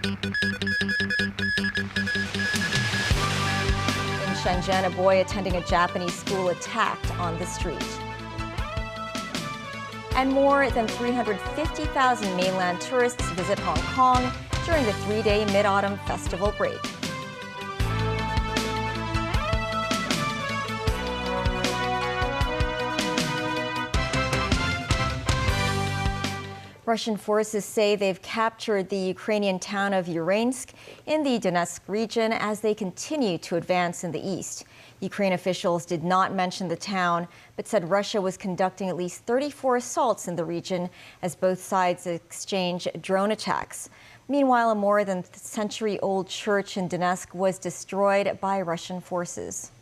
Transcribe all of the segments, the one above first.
In Shenzhen, a boy attending a Japanese school attacked on the street. And more than 350,000 mainland tourists visit Hong Kong during the 3-day Mid-Autumn Festival break. Russian forces say they've captured the Ukrainian town of Urainsk in the Donetsk region as they continue to advance in the east. Ukraine officials did not mention the town, but said Russia was conducting at least 34 assaults in the region as both sides exchange drone attacks. Meanwhile, a more than century-old church in Donetsk was destroyed by Russian forces.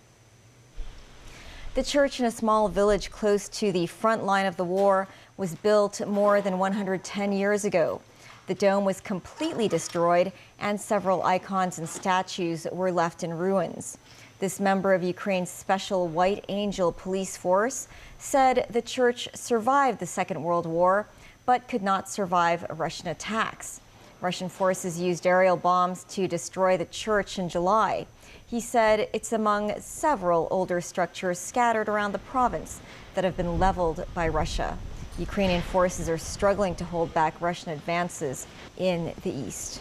The church in a small village close to the front line of the war was built more than 110 years ago. The dome was completely destroyed and several icons and statues were left in ruins. This member of Ukraine's Special White Angel Police Force said the church survived the Second World War, but could not survive Russian attacks. Russian forces used aerial bombs to destroy the church in July. He said it's among several older structures scattered around the province that have been leveled by Russia. Ukrainian forces are struggling to hold back Russian advances in the east.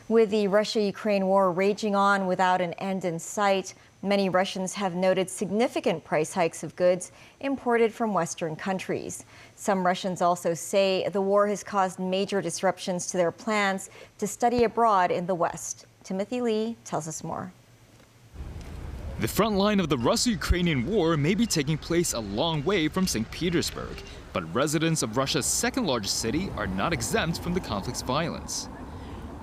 With the Russia-Ukraine war raging on without an end in sight, many Russians have noted significant price hikes of goods imported from Western countries. Some Russians also say the war has caused major disruptions to their plans to study abroad in the West. Timothy Lee tells us more. The front line of the Russo-Ukrainian war may be taking place a long way from St. Petersburg, but residents of Russia's second-largest city are not exempt from the conflict's violence.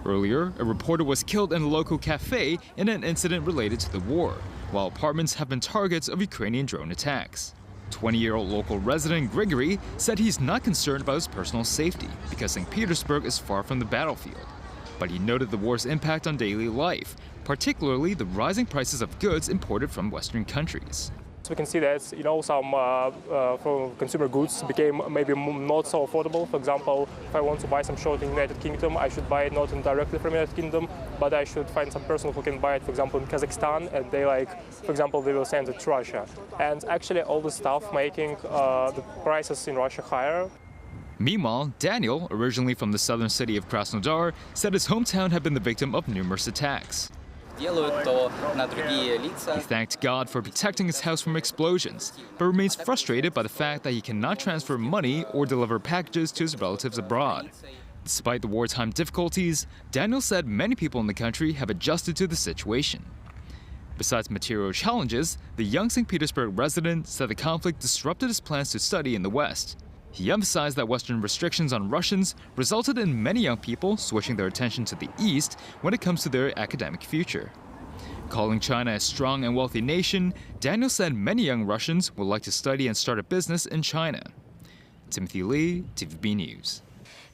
Earlier, a reporter was killed in a local cafe in an incident related to the war, while apartments have been targets of Ukrainian drone attacks. 20-year-old local resident Grigory said he's not concerned about his personal safety because St. Petersburg is far from the battlefield. But he noted the war's impact on daily life, particularly the rising prices of goods imported from Western countries. We can see that, some consumer goods became maybe not so affordable. For example, if I want to buy some shirt in the United Kingdom, I should buy it not directly from the United Kingdom, but I should find some person who can buy it, for example, in Kazakhstan, and they they will send it to Russia. And actually all the stuff making the prices in Russia higher. Meanwhile, Daniel, originally from the southern city of Krasnodar, said his hometown had been the victim of numerous attacks. He thanked God for protecting his house from explosions, but remains frustrated by the fact that he cannot transfer money or deliver packages to his relatives abroad. Despite the wartime difficulties, Daniel said many people in the country have adjusted to the situation. Besides material challenges, the young St. Petersburg resident said the conflict disrupted his plans to study in the West. He emphasized that Western restrictions on Russians resulted in many young people switching their attention to the East when it comes to their academic future. Calling China a strong and wealthy nation, Daniel said many young Russians would like to study and start a business in China. Timothy Lee, TVB News.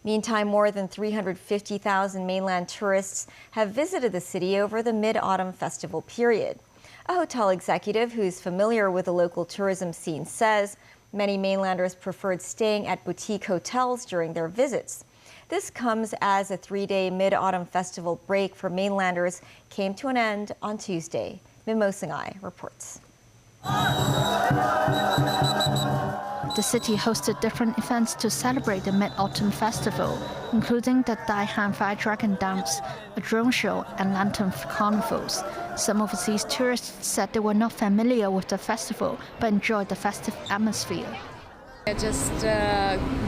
Meantime, more than 350,000 mainland tourists have visited the city over the Mid-Autumn Festival period. A hotel executive who's familiar with the local tourism scene says many mainlanders preferred staying at boutique hotels during their visits. This comes as a 3-day Mid-Autumn Festival break for mainlanders came to an end on Tuesday. Min Mo-sung-ai reports. The city hosted different events to celebrate the Mid-Autumn Festival, including the Daihan Fire Dragon Dance, a drone show, and lantern carnivals. Some overseas tourists said they were not familiar with the festival, but enjoyed the festive atmosphere. I just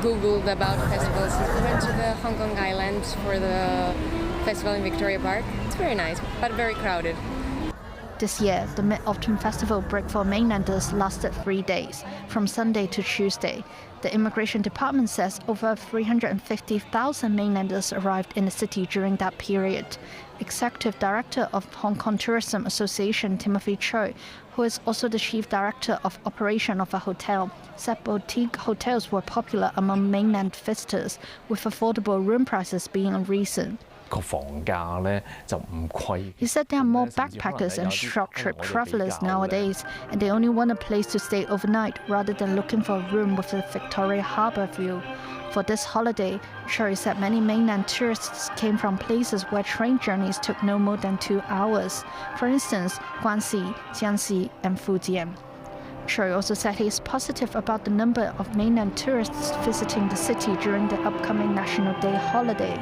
Googled about festivals and went to the Hong Kong Island for the festival in Victoria Park. It's very nice, but very crowded. This year, the Mid-Autumn Festival break for mainlanders lasted 3 days, from Sunday to Tuesday. The Immigration Department says over 350,000 mainlanders arrived in the city during that period. Executive Director of Hong Kong Tourism Association Timothy Choi, who is also the Chief Director of Operation of a hotel, said boutique hotels were popular among mainland visitors, with affordable room prices being a reason. He said there are more backpackers and short trip travelers nowadays, and they only want a place to stay overnight rather than looking for a room with a Victoria Harbour view. For this holiday, Cherry said many mainland tourists came from places where train journeys took no more than 2 hours. For instance, Guangxi, Jiangxi, and Fujian. Cherry also said he is positive about the number of mainland tourists visiting the city during the upcoming National Day holiday.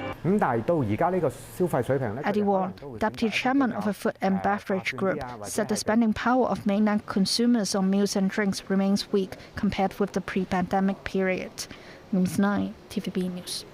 Eddie Wong, deputy chairman of a food and beverage group, said the spending power of mainland consumers on meals and drinks remains weak compared with the pre-pandemic period. News 9, TVB News.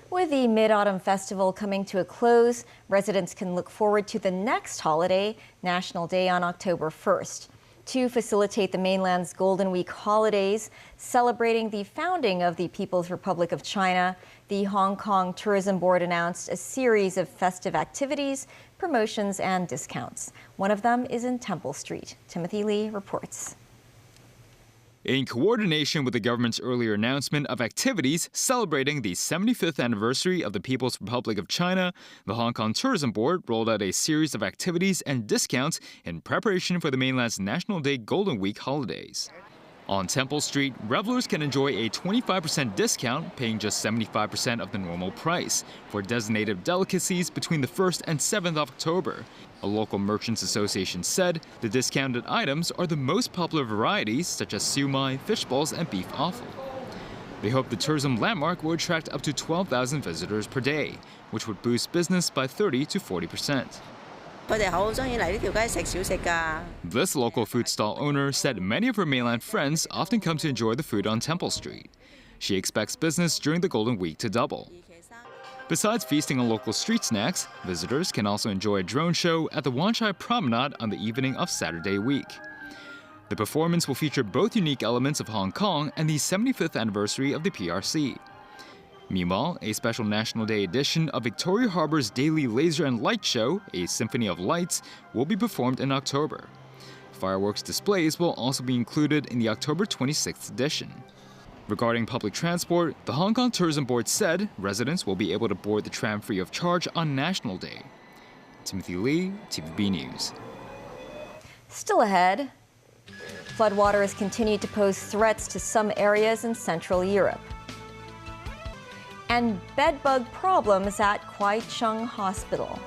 With the Midautumn Festival coming to a close, residents can look forward to the next holiday, National Day on October 1st. To facilitate the mainland's Golden Week holidays, celebrating the founding of the People's Republic of China, the Hong Kong Tourism Board announced a series of festive activities, promotions, and discounts. One of them is in Temple Street. Timothy Lee reports. In coordination with the government's earlier announcement of activities celebrating the 75th anniversary of the People's Republic of China, the Hong Kong Tourism Board rolled out a series of activities and discounts in preparation for the mainland's National Day Golden Week holidays. On Temple Street, revelers can enjoy a 25% discount, paying just 75% of the normal price, for designated delicacies between the 1st and 7th of October. A local merchants association said the discounted items are the most popular varieties, such as siumai, fish balls, and beef offal. They hope the tourism landmark will attract up to 12,000 visitors per day, which would boost business by 30 to 40%. This local food stall owner said many of her mainland friends often come to enjoy the food on Temple Street. She expects business during the Golden Week to double. Besides feasting on local street snacks, visitors can also enjoy a drone show at the Wan Chai Promenade on the evening of Saturday week. The performance will feature both unique elements of Hong Kong and the 75th anniversary of the PRC. Meanwhile, a special National Day edition of Victoria Harbour's daily laser and light show, a symphony of lights, will be performed in October. Fireworks displays will also be included in the October 26th edition. Regarding public transport, the Hong Kong Tourism Board said residents will be able to board the tram free of charge on National Day. Timothy Lee, TVB News. Still ahead, floodwaters continue to pose threats to some areas in Central Europe. And bedbug problems at Kwai Chung Hospital.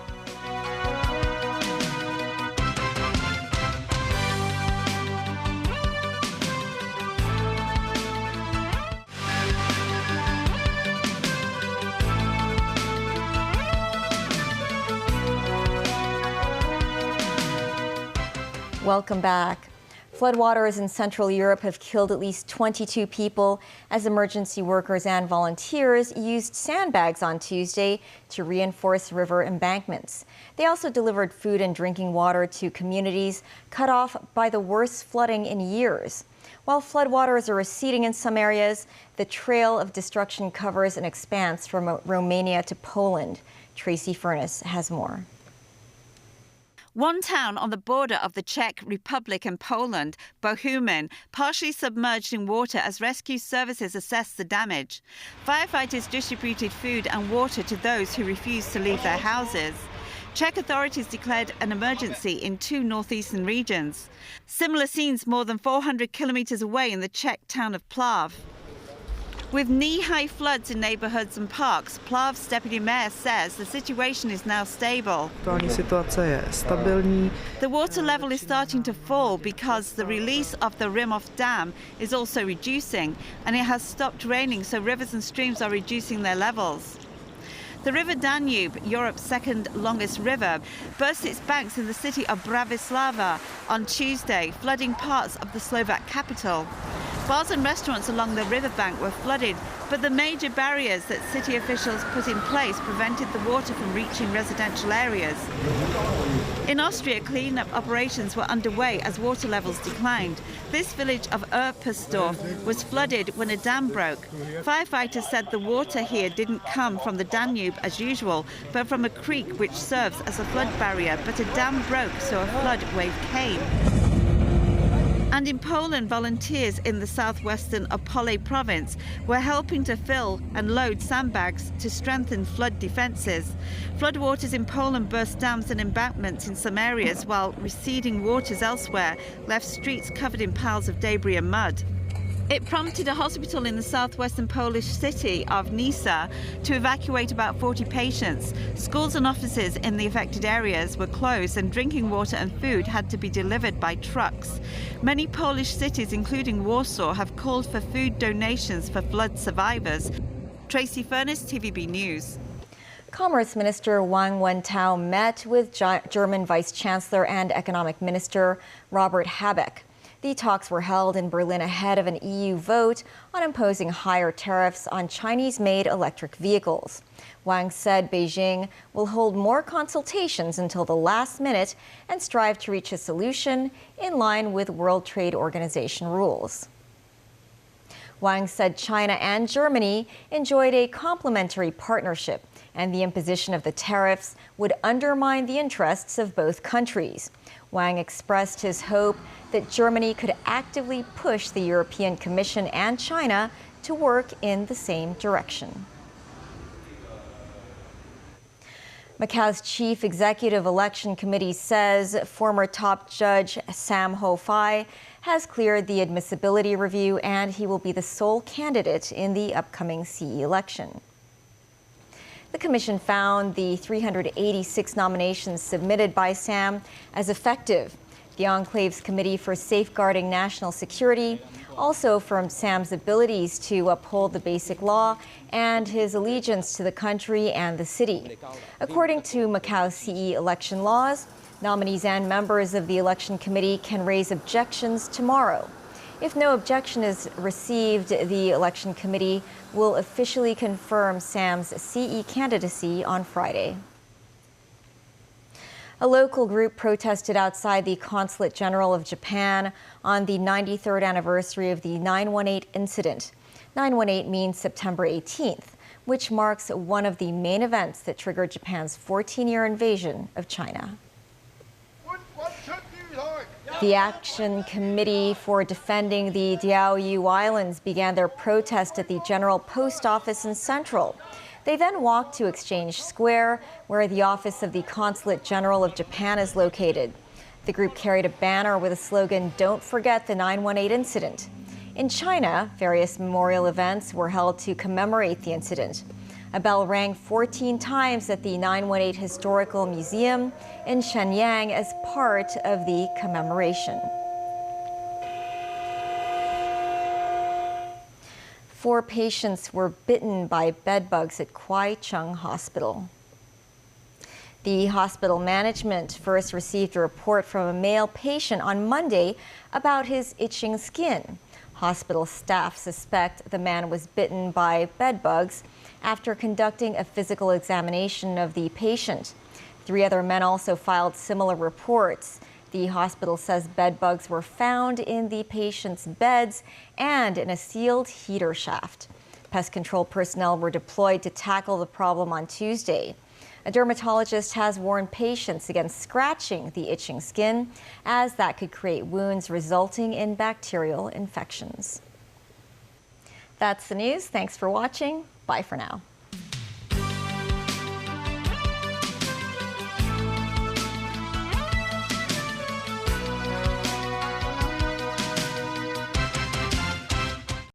Welcome back. Floodwaters in Central Europe have killed at least 22 people as emergency workers and volunteers used sandbags on Tuesday to reinforce river embankments. They also delivered food and drinking water to communities cut off by the worst flooding in years. While floodwaters are receding in some areas, the trail of destruction covers an expanse from Romania to Poland. Tracy Furness has more. One town on the border of the Czech Republic and Poland, Bohumin, partially submerged in water as rescue services assessed the damage. Firefighters distributed food and water to those who refused to leave their houses. Czech authorities declared an emergency in 2 northeastern regions. Similar scenes more than 400 kilometers away in the Czech town of Plav. With knee-high floods in neighborhoods and parks, Plav's deputy mayor says the situation is now stable. The water level is starting to fall because the release of the Rimov Dam is also reducing, and it has stopped raining, so rivers and streams are reducing their levels. The River Danube, Europe's second longest river, burst its banks in the city of Bratislava on Tuesday, flooding parts of the Slovak capital. Bars and restaurants along the riverbank were flooded, but the major barriers that city officials put in place prevented the water from reaching residential areas. In Austria, clean-up operations were underway as water levels declined. This village of Erpersdorf was flooded when a dam broke. Firefighters said the water here didn't come from the Danube as usual, but from a creek which serves as a flood barrier, but a dam broke, so a flood wave came. And in Poland, volunteers in the southwestern Opole province were helping to fill and load sandbags to strengthen flood defences. Floodwaters in Poland burst dams and embankments in some areas, while receding waters elsewhere left streets covered in piles of debris and mud. It prompted a hospital in the southwestern Polish city of Nysa to evacuate about 40 patients. Schools and offices in the affected areas were closed, and drinking water and food had to be delivered by trucks. Many Polish cities, including Warsaw, have called for food donations for flood survivors. Tracy Furness, TVB News. Commerce Minister Wang Wentao met with German Vice Chancellor and Economic Minister Robert Habeck. The talks were held in Berlin ahead of an EU vote on imposing higher tariffs on Chinese-made electric vehicles. Wang said Beijing will hold more consultations until the last minute and strive to reach a solution in line with World Trade Organization rules. Wang said China and Germany enjoyed a complementary partnership, and the imposition of the tariffs would undermine the interests of both countries. Wang expressed his hope that Germany could actively push the European Commission and China to work in the same direction. Macau's Chief Executive Election Committee says former top judge Sam Ho-Fai has cleared the admissibility review, and he will be the sole candidate in the upcoming CE election. The commission found the 386 nominations submitted by Sam as effective. The Enclave's Committee for Safeguarding National Security also affirmed Sam's abilities to uphold the basic law and his allegiance to the country and the city. According to Macau CE election laws, nominees and members of the election committee can raise objections tomorrow. If no objection is received, the election committee will officially confirm Sam's CE candidacy on Friday. A local group protested outside the Consulate General of Japan on the 93rd anniversary of the 9/18 incident. 9/18 means September 18th, which marks one of the main events that triggered Japan's 14-year invasion of China. The Action Committee for Defending the Diaoyu Islands began their protest at the General Post Office in Central. They then walked to Exchange Square, where the office of the Consulate General of Japan is located. The group carried a banner with a slogan, "Don't forget the 9/18 incident." In China, various memorial events were held to commemorate the incident. A bell rang 14 times at the 9/18 Historical Museum in Shenyang as part of the commemoration. 4 patients were bitten by bedbugs at Kwai Chung Hospital. The hospital management first received a report from a male patient on Monday about his itching skin. Hospital staff suspect the man was bitten by bedbugs after conducting a physical examination of the patient. 3 other men also filed similar reports. The hospital says bedbugs were found in the patient's beds and in a sealed heater shaft. Pest control personnel were deployed to tackle the problem on Tuesday. A dermatologist has warned patients against scratching the itching skin, as that could create wounds resulting in bacterial infections. That's the news. Thanks for watching. Bye for now.